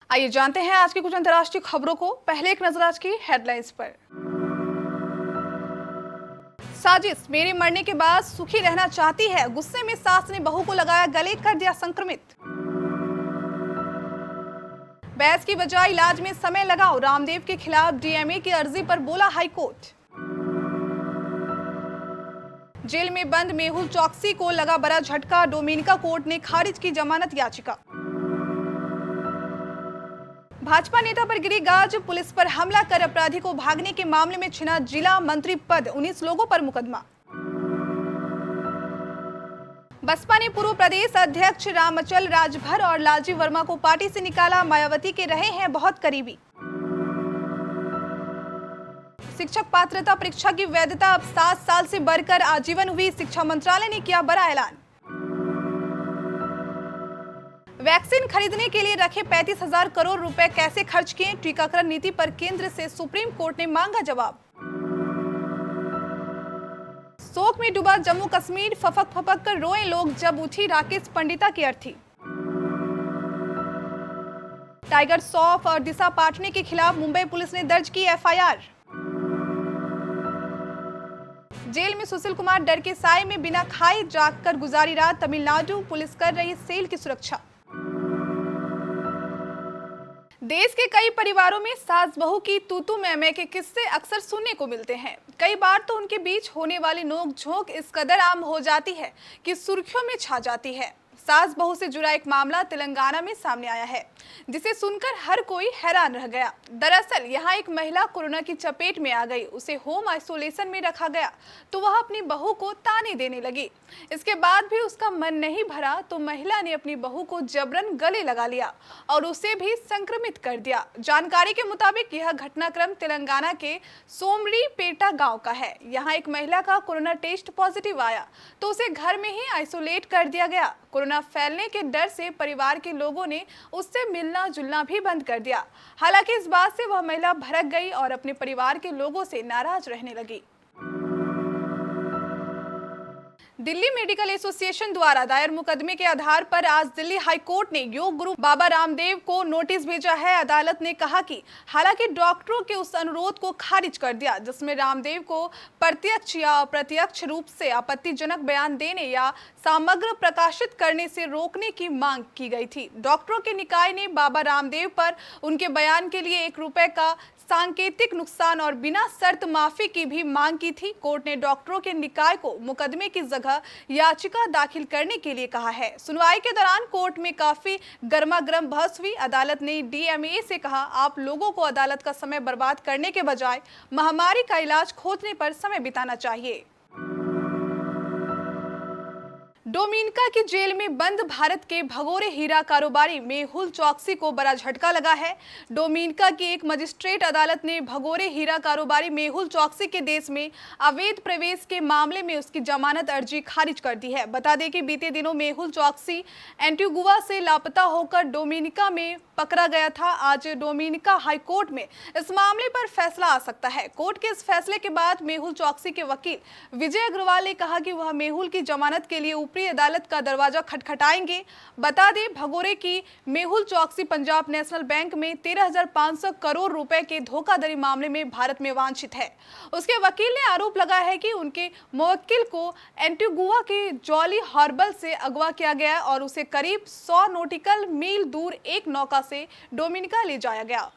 आइए जानते हैं आज की कुछ अंतर्राष्ट्रीय खबरों को। पहले एक नजर आज की हेडलाइंस पर। साजिश, मेरे मरने के बाद सुखी रहना चाहती है। गुस्से में सास ने बहू को लगाया गले, कर दिया संक्रमित। बहस की बजाय इलाज में समय लगाओ, रामदेव के खिलाफ डीएमए की अर्जी पर बोला हाईकोर्ट। जेल में बंद मेहुल चौकसी को लगा बड़ा झटका, डोमिनिका कोर्ट ने खारिज की जमानत याचिका। भाजपा नेता पर गिरी गाज, पुलिस पर हमला कर अपराधी को भागने के मामले में छिना जिला मंत्री पद, 19 लोगों पर मुकदमा। बसपा ने पूर्व प्रदेश अध्यक्ष रामचल राजभर और लालजी वर्मा को पार्टी से निकाला, मायावती के रहे हैं बहुत करीबी। शिक्षक पात्रता परीक्षा की वैधता अब 7 साल से बढ़कर आजीवन हुई, शिक्षा मंत्रालय ने किया बड़ा ऐलान। वैक्सीन खरीदने के लिए रखे 35,000 करोड़ रुपए कैसे खर्च किए, टीकाकरण नीति पर केंद्र से सुप्रीम कोर्ट ने मांगा जवाब। शोक में डूबा जम्मू कश्मीर, फपक फपक कर रोए लोग जब उठी राकेश पंडिता की अर्थी। टाइगर श्रॉफ और दिशा पाटनी के खिलाफ मुंबई पुलिस ने दर्ज की एफआईआर। जेल में सुशील कुमार डर के साए में बिना खाए जागकर गुजारी रात, तमिलनाडु पुलिस कर रही सेल की सुरक्षा। देश के कई परिवारों में सास बहू की तू मैं के किस्से अक्सर सुनने को मिलते हैं। कई बार तो उनके बीच होने वाली नोक-झोंक इस कदर आम हो जाती है कि सुर्खियों में छा जाती है। सास बहू से जुड़ा एक मामला तेलंगाना में सामने आया है, जिसे सुनकर हर कोई हैरान रह गया। दरअसल यहाँ एक महिला कोरोना की चपेट में आ गई, उसे होम आइसोलेशन में रखा गया तो वह अपनी बहू को ताने देने लगी। इसके बाद भी उसका मन नहीं भरा तो महिला ने अपनी बहू को जबरन गले लगा लिया और उसे भी संक्रमित कर दिया। जानकारी के मुताबिक यह घटनाक्रम तेलंगाना के सोमरीपेटा गांव का है। यहाँ एक महिला का कोरोना टेस्ट पॉजिटिव आया तो उसे घर में ही आइसोलेट कर दिया गया। कोरोना फैलने के डर से परिवार के लोगों ने उससे मिलना जुलना भी बंद कर दिया। हालांकि इस बात से वह महिला भड़क गई और अपने परिवार के लोगों से नाराज रहने लगी। दिल्ली मेडिकल एसोसिएशन द्वारा दायर मुकदमे के आधार पर आज दिल्ली हाई कोर्ट ने योग गुरु बाबा रामदेव को नोटिस भेजा है। अदालत ने कहा कि हालांकि डॉक्टरों के उस अनुरोध को खारिज कर दिया जिसमें रामदेव को प्रत्यक्ष या अप्रत्यक्ष रूप से आपत्तिजनक बयान देने या समग्र प्रकाशित करने से रोकने की मांग की गई थी। डॉक्टरों के निकाय ने बाबा रामदेव पर उनके बयान के लिए ₹1 का सांकेतिक नुकसान और बिना शर्त माफी की भी मांग की थी। कोर्ट ने डॉक्टरों के निकाय को मुकदमे की जगह याचिका दाखिल करने के लिए कहा है। सुनवाई के दौरान कोर्ट में काफी गर्मागर्म बहस हुई। अदालत ने डीएमए से कहा, आप लोगों को अदालत का समय बर्बाद करने के बजाय महामारी का इलाज खोजने पर समय बिताना चाहिए। डोमिनिका की जेल में बंद भारत के भगोरे हीरा कारोबारी मेहुल चौकसी को बड़ा झटका लगा है। डोमिनिका की एक मजिस्ट्रेट अदालत ने भगोरे हीरा कारोबारी मेहुल चौकसी के देश में अवैध प्रवेश के मामले में उसकी जमानत अर्जी खारिज कर दी है। बता दें कि बीते दिनों मेहुल चौकसी एंटीगुआ से लापता होकर डोमिनिका में पकड़ा गया था। आज डोमिनिका हाई कोर्ट में इस मामले पर फैसला आ सकता है। कोर्ट के इस फैसले के बाद मेहुल चौकसी के वकील विजय अग्रवाल ने कहा कि वह मेहुल की जमानत के लिए ऊपरी अदालत का दरवाजा खटखटाएंगे। बता दें, भगोरे की मेहुल चौकसी पंजाब नेशनल बैंक में 13,500 करोड़ रुपए के धोखाधड़ी मामले में भारत में वांछित है। उसके वकील ने आरोप लगाया है कि उनके मुवक्किल को एंटीगुआ के जॉली हार्बर से अगवा किया गया और उसे करीब 100 नॉटिकल मील दूर एक नौका से डोमिनिका ले जाया गया।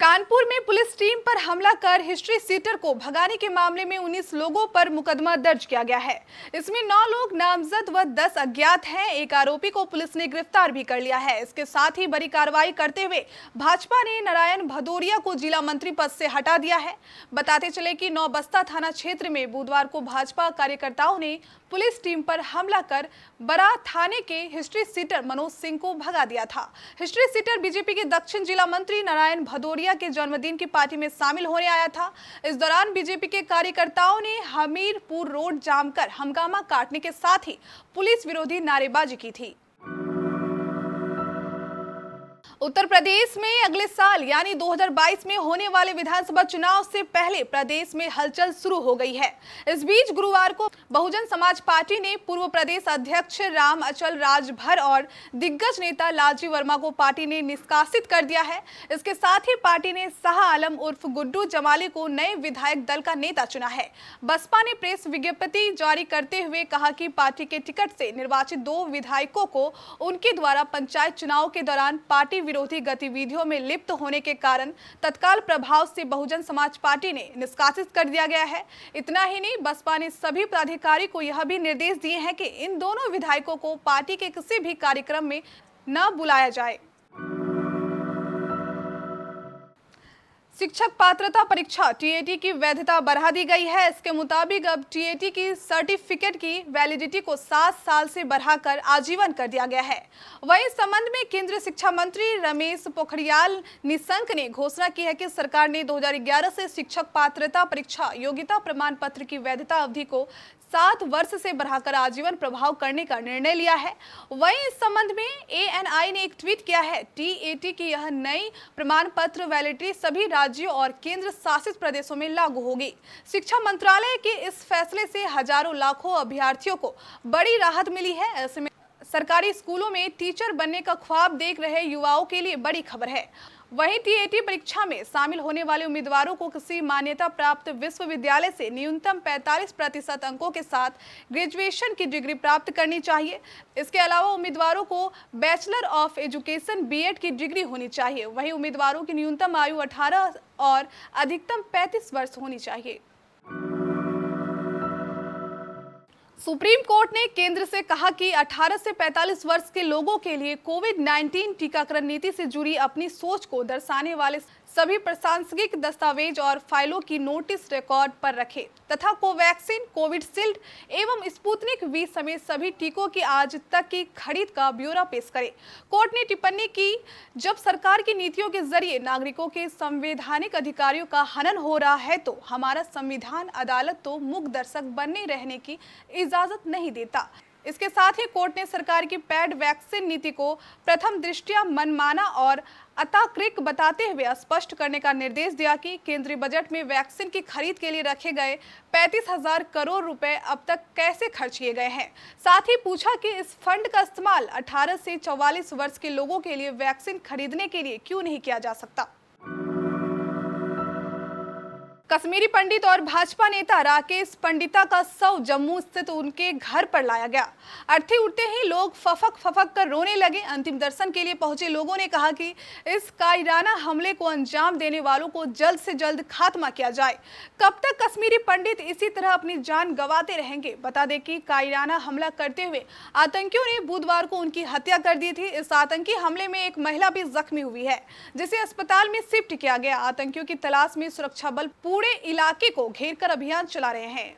कानपुर में पुलिस टीम पर हमला कर हिस्ट्री सीटर को भगाने के मामले में 19 लोगों पर मुकदमा दर्ज किया गया है। इसमें 9 लोग नामजद व 10 अज्ञात हैं। एक आरोपी को पुलिस ने गिरफ्तार भी कर लिया है। इसके साथ ही बड़ी कार्रवाई करते हुए भाजपा ने नारायण भदौरिया को जिला मंत्री पद से हटा दिया है। बताते चले कि नौबस्ता थाना क्षेत्र में बुधवार को भाजपा कार्यकर्ताओं ने पुलिस टीम पर हमला कर बरा थाने के हिस्ट्री सीटर मनोज सिंह को भगा दिया था। हिस्ट्री सीटर बीजेपी के दक्षिण जिला मंत्री नारायण भदौरिया के जन्मदिन की पार्टी में शामिल होने आया था। इस दौरान बीजेपी के कार्यकर्ताओं ने हमीरपुर रोड जाम कर हंगामा काटने के साथ ही पुलिस विरोधी नारेबाजी की थी। उत्तर प्रदेश में अगले साल यानी 2022 में होने वाले विधानसभा चुनाव से पहले प्रदेश में हलचल शुरू हो गई है। इस बीच गुरुवार को बहुजन समाज पार्टी ने पूर्व प्रदेश अध्यक्ष राम अचल राजभर और दिग्गज नेता लालजी वर्मा को पार्टी ने निष्कासित कर दिया है। इसके साथ ही पार्टी ने शाह आलम उर्फ गुड्डू जमाली को नए विधायक दल का नेता चुना है। बसपा ने प्रेस विज्ञप्ति जारी करते हुए कहा कि पार्टी के टिकट से निर्वाचित 2 विधायकों को उनके द्वारा पंचायत चुनाव के दौरान पार्टी विरोधी गतिविधियों में लिप्त होने के कारण तत्काल प्रभाव से बहुजन समाज पार्टी ने निष्कासित कर दिया गया है। इतना ही नहीं, बसपा ने सभी पदाधिकारी को यह भी निर्देश दिए हैं कि इन दोनों विधायकों को पार्टी के किसी भी कार्यक्रम में न बुलाया जाए। शिक्षक पात्रता परीक्षा टीएटी की वैधता बढ़ा दी गई है। इसके मुताबिक अब टीएटी की सर्टिफिकेट की वैलिडिटी को 7 साल से बढ़ाकर आजीवन कर दिया गया है। वहीं इस संबंध में केंद्रीय शिक्षा मंत्री रमेश पोखरियाल निशंक ने घोषणा की है कि सरकार ने 2011 से शिक्षक पात्रता परीक्षा योग्यता प्रमाण पत्र की वैधता अवधि को 7 वर्ष से बढ़ाकर आजीवन प्रभाव करने का निर्णय लिया है। वहीं इस संबंध में एएनआई ने एक ट्वीट किया है। टीएटी की यह नई प्रमाण पत्र वैलिडिटी सभी राज्यों और केंद्र शासित प्रदेशों में लागू होगी। शिक्षा मंत्रालय के इस फैसले से हजारों लाखों अभ्यर्थियों को बड़ी राहत मिली है। ऐसे में सरकारी स्कूलों में टीचर बनने का ख्वाब देख रहे युवाओं के लिए बड़ी खबर है। वहीं टीएटी परीक्षा में शामिल होने वाले उम्मीदवारों को किसी मान्यता प्राप्त विश्वविद्यालय से न्यूनतम 45% अंकों के साथ ग्रेजुएशन की डिग्री प्राप्त करनी चाहिए। इसके अलावा उम्मीदवारों को बैचलर ऑफ एजुकेशन बीएड की डिग्री होनी चाहिए। वहीं उम्मीदवारों की न्यूनतम आयु 18 और अधिकतम 35 वर्ष होनी चाहिए। सुप्रीम कोर्ट ने केंद्र से कहा कि 18 से 45 वर्ष के लोगों के लिए कोविड-19 टीकाकरण नीति से जुड़ी अपनी सोच को दर्शाने वाले सभी प्रासंगिक दस्तावेज और फाइलों की नोटिस रिकॉर्ड पर रखे तथा कोवैक्सीन, कोविशील्ड एवं स्पुतनिक वी समेत सभी टीकों की आज तक की खरीद का ब्यौरा पेश करे। कोर्ट ने टिप्पणी की, जब सरकार की नीतियों के जरिए नागरिकों के संवैधानिक अधिकारों का हनन हो रहा है तो हमारा संविधान अदालत तो मूक दर्शक बनने रहने की इजाजत नहीं देता। इसके साथ ही कोर्ट ने सरकार की पेड वैक्सीन नीति को प्रथम दृष्टया मनमाना और अतार्किक बताते हुए स्पष्ट करने का निर्देश दिया कि केंद्रीय बजट में वैक्सीन की खरीद के लिए रखे गए 35,000 करोड़ रुपए अब तक कैसे खर्च किए गए हैं। साथ ही पूछा कि इस फंड का इस्तेमाल 18 से 44 वर्ष के लोगों के लिए वैक्सीन खरीदने के लिए क्यों नहीं किया जा सकता। कश्मीरी पंडित और भाजपा नेता राकेश पंडिता का शव जम्मू स्थित उनके घर पर लाया गया। अर्थी उठते ही लोग फफक कर रोने लगे। अंतिम दर्शन के लिए पहुंचे लोगों ने कहा कि इस कायराना हमले को अंजाम देने वालों को जल्द से जल्द खात्मा किया जाए। कब तक कश्मीरी पंडित इसी तरह अपनी जान गंवाते रहेंगे। बता दें कि कायराना हमला करते हुए आतंकियों ने बुधवार को उनकी हत्या कर दी थी। इस आतंकी हमले में एक महिला भी जख्मी हुई है, जिसे अस्पताल में शिफ्ट किया गया। आतंकियों की तलाश में सुरक्षा बल पूरे इलाके को घेरकर अभियान चला रहे हैं।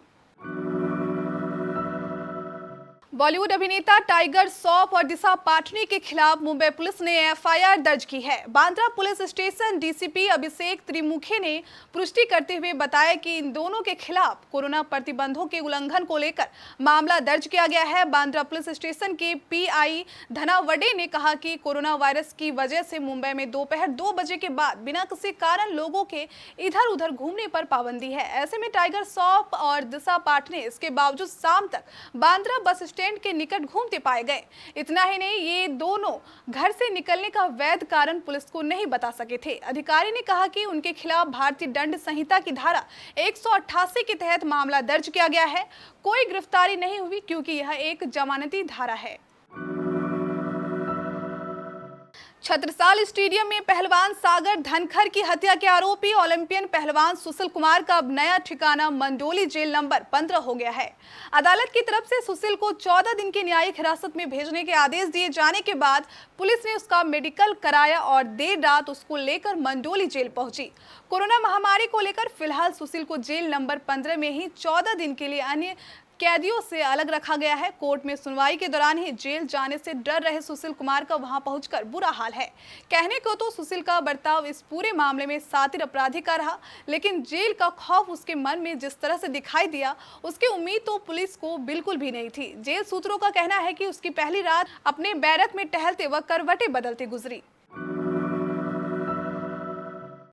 बॉलीवुड अभिनेता टाइगर श्रॉफ और दिशा पाटनी के खिलाफ मुंबई पुलिस ने एफआईआर दर्ज की है। Bandra police station DCP Abhishek Trimukhe ने पुष्टि करते हुए बताया कि इन दोनों के खिलाफ कोरोना प्रतिबंधों के उल्लंघन को लेकर मामला दर्ज किया गया है। बांद्रा पुलिस स्टेशन के पीआई धनावडे ने कहा कि कोरोना वायरस की वजह से मुंबई में दोपहर 2 बजे के बाद बिना किसी कारण लोगों के इधर उधर घूमने पर पाबंदी है। ऐसे में टाइगर श्रॉफ और दिशा पाटनी इसके बावजूद शाम तक बांद्रा बस स्टैंड के निकट घूमते पाए गए। इतना ही नहीं, ये दोनों घर से निकलने का वैध कारण पुलिस को नहीं बता सके थे। अधिकारी ने कहा कि उनके खिलाफ भारतीय दंड संहिता की धारा 188 के तहत मामला दर्ज किया गया है। कोई गिरफ्तारी नहीं हुई क्योंकि यह एक जमानती धारा है। छत्रसाल स्टेडियम में पहलवान सागर धनखड़ की हत्या के आरोपी ओलंपियन पहलवान सुशील कुमार का अब नया ठिकाना मंडोली जेल नंबर 15 हो गया है। अदालत की तरफ से सुशील को 14 दिन की न्यायिक हिरासत में भेजने के आदेश दिए जाने के बाद पुलिस ने उसका मेडिकल कराया और देर रात उसको लेकर मंडोली जेल पहुंची। कोरोना महामारी को लेकर फिलहाल सुशील को जेल नंबर 15 में ही 14 दिन के लिए अन्य कैदियों से अलग रखा गया है। कोर्ट में सुनवाई के दौरान ही जेल जाने से डर रहे सुशील कुमार का वहां पहुंचकर बुरा हाल है। कहने को तो सुशील का बर्ताव इस पूरे मामले में सातिर अपराधी का रहा, लेकिन जेल का खौफ उसके मन में जिस तरह से दिखाई दिया, उसकी उम्मीद तो पुलिस को बिल्कुल भी नहीं थी। जेल सूत्रों का कहना है कि उसकी पहली रात अपने बैरक में टहलते वक्त करवटें बदलते गुजरी।